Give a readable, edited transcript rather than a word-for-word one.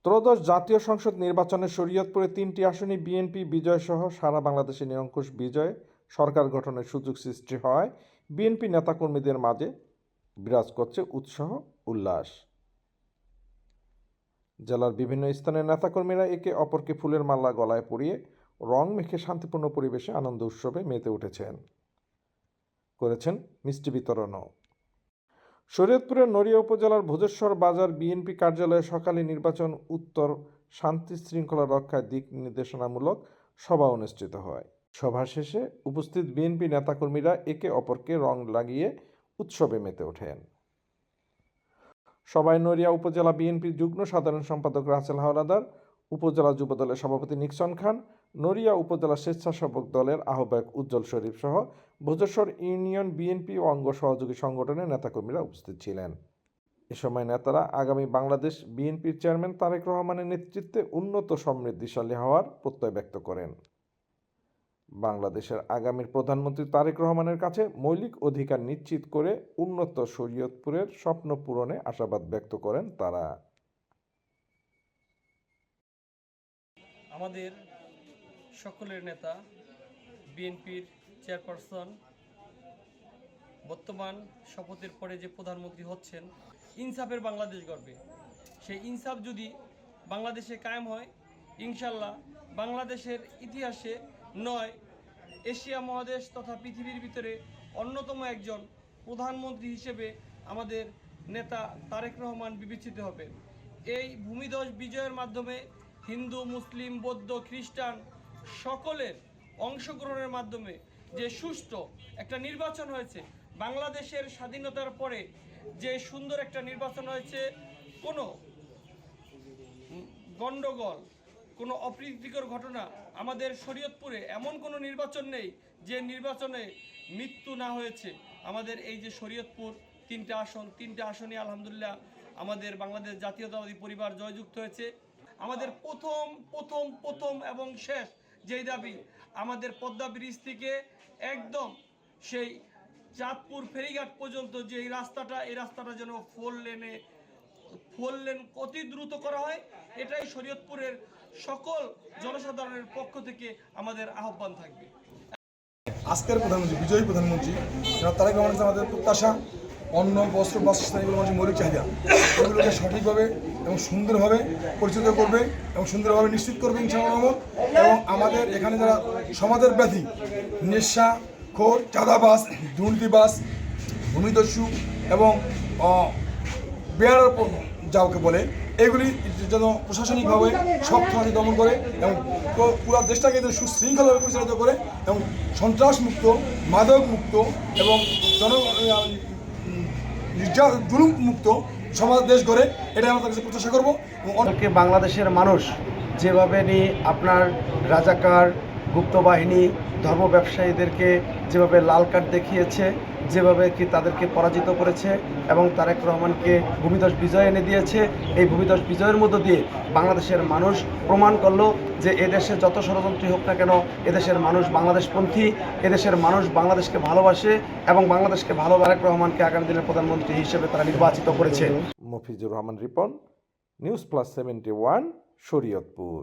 ত্রয়োদশ জাতীয় সংসদ নির্বাচনে শরীয়তপুরে ৩টি আসনে বিএনপি বিজয়সহ সারা বাংলাদেশে নিরঙ্কুশ বিজয়ে সরকার গঠনের সুযোগ সৃষ্টি হওয়ায় বিএনপি নেতাকর্মীদের মাঝে বিরাজ করছে উৎসাহ উল্লাস। জেলার বিভিন্ন স্থানের নেতাকর্মীরা একে অপরকে ফুলের মালা গলায় পরিয়ে রং মেখে শান্তিপূর্ণ পরিবেশে আনন্দ উৎসবে মেতে উঠেছেন, করেছেন মিষ্টি বিতরণও। শরীয়তপুরের নড়িয়া উপজেলার ভোজেশ্বর বাজার বিএনপি কার্যালয়ে সকালে নির্বাচন উত্তর শান্তি শৃঙ্খলা রক্ষায় দিক নির্দেশনামূলক সভা অনুষ্ঠিত হয়। সভা শেষে উপস্থিত বিএনপি নেতাকর্মীরা একে অপরকে রং লাগিয়ে উৎসবে মেতে ওঠেন। সভায় নড়িয়া উপজেলা বিএনপির যুগ্ম সাধারণ সম্পাদক রাসেল হাওলাদার, উপজেলা যুবদলের সভাপতি নিক্সন খান, নড়িয়া উপজেলা স্বেচ্ছাসেবক দলের আহ্বায়ক উজ্জ্বল শরীফ সহ ভোজেশ্বর ইউনিয়ন বিএনপি ও অঙ্গ সহযোগী সংগঠনের নেতাকর্মীরা উপস্থিত ছিলেন। এ সময় নেতারা আগামী বাংলাদেশ বিএনপির চেয়ারম্যান তারেক রহমানের নেতৃত্বে উন্নত সমৃদ্ধিশালী হওয়ার প্রত্যয় ব্যক্ত করেন। বাংলাদেশের আগামীর প্রধানমন্ত্রী তারেক রহমানের কাছে মৌলিক অধিকার নিশ্চিত করে উন্নত শরীয়তপুরের স্বপ্ন পূরণে আশাবাদ ব্যক্ত করেন তারা। আমাদের সকলের নেতা বিএনপির চেয়ারপারসন বর্তমান শপথের পরে যে প্রধানমন্ত্রী হচ্ছেন, ইনসাফের বাংলাদেশ গড়বে। সেই ইনসাফ যদি বাংলাদেশে কায়েম হয়, ইনশাল্লাহ বাংলাদেশের ইতিহাসে নয় এশিয়া মহাদেশ তথা পৃথিবীর ভিতরে অন্যতম একজন প্রধানমন্ত্রী হিসেবে আমাদের নেতা তারেক রহমান বিবেচিত হবে। এই ভূমিধ্বস বিজয়ের মাধ্যমে হিন্দু, মুসলিম, বৌদ্ধ, খ্রিস্টান সকলের অংশগ্রহণের মাধ্যমে যে সুষ্ঠু একটা নির্বাচন হয়েছে, বাংলাদেশের স্বাধীনতার পরে যে সুন্দর একটা নির্বাচন হয়েছে, কোনো গণ্ডগোল, কোনো অপ্রীতিকর ঘটনা আমাদের শরীয়তপুরে এমন কোনো নির্বাচন নেই যে নির্বাচনে মৃত্যু না হয়েছে। আমাদের এই যে শরীয়তপুর তিনটে আসনে আলহামদুলিল্লাহ আমাদের বাংলাদেশ জাতীয়তাবাদী পরিবার জয়যুক্ত হয়েছে। আমাদের প্রথম এবং শেষ যেই দাবি, আমাদের পদ্মা ব্রিজ থেকে একদম সেই চাঁদপুর ফেরিঘাট পর্যন্ত যে এই রাস্তাটা যেন ফোর লেন অতি দ্রুত করা হয়, এটাই শরীয়তপুরের সকল জনসাধারণের পক্ষ থেকে আমাদের আহ্বান থাকবে। আজকের প্রধানমন্ত্রী, বিজয়ী প্রধানমন্ত্রী তারেক রহমান আমাদের প্রত্যাশা, অন্ন, বস্ত্র, বাসস্থান এগুলো মানুষের মৌলিক চাহিদা, এগুলোকে সঠিকভাবে এবং সুন্দরভাবে পরিচালিত করবে এবং সুন্দরভাবে নিশ্চিত করবে ইনশাআল্লাহ। এবং আমাদের এখানে যারা সমাজের ব্যাধি, নেশা খোর, চাঁদাবাজ, দুর্নীতিবাজ, ভূমিদস্যু এবং বেয়ার যাওকে বলে, এগুলি যেন প্রশাসনিকভাবে শক্তভাবে দমন করে এবং পুরো দেশটাকে যেন সুশৃঙ্খলভাবে পরিচালিত করে এবং সন্ত্রাসমুক্ত, মাদকমুক্ত এবং জুলুম মুক্ত সমাজ দেশ গড়ে, এটা আমরা তার কাছে প্রত্যাশা করবো। এবং বাংলাদেশের মানুষ যেভাবে নিয়ে আপনার রাজাকার, গুপ্ত বাহিনী, ধর্ম ব্যবসায়ীদেরকে যেভাবে লাল কার্ড দেখিয়েছে, যেভাবে কি তাদেরকে পরাজিত করেছে এবং তারেক রহমানকে ভূমিধ্বস বিজয় এনে দিয়েছে, এই ভূমিধ্বস বিজয়ের মধ্য দিয়ে বাংলাদেশের মানুষ প্রমাণ করলো যে এদেশে যত ষড়যন্ত্রী হোক না কেন, এদেশের মানুষ বাংলাদেশপন্থী, এদেশের মানুষ বাংলাদেশকে ভালোবাসে এবং বাংলাদেশকে ভালো তারেক রহমানকে আগামী দিনের প্রধানমন্ত্রী হিসেবে তারা নির্বাচিত করেছে। Mofizur Rahman Ripon, news plus 71, Shariatpur.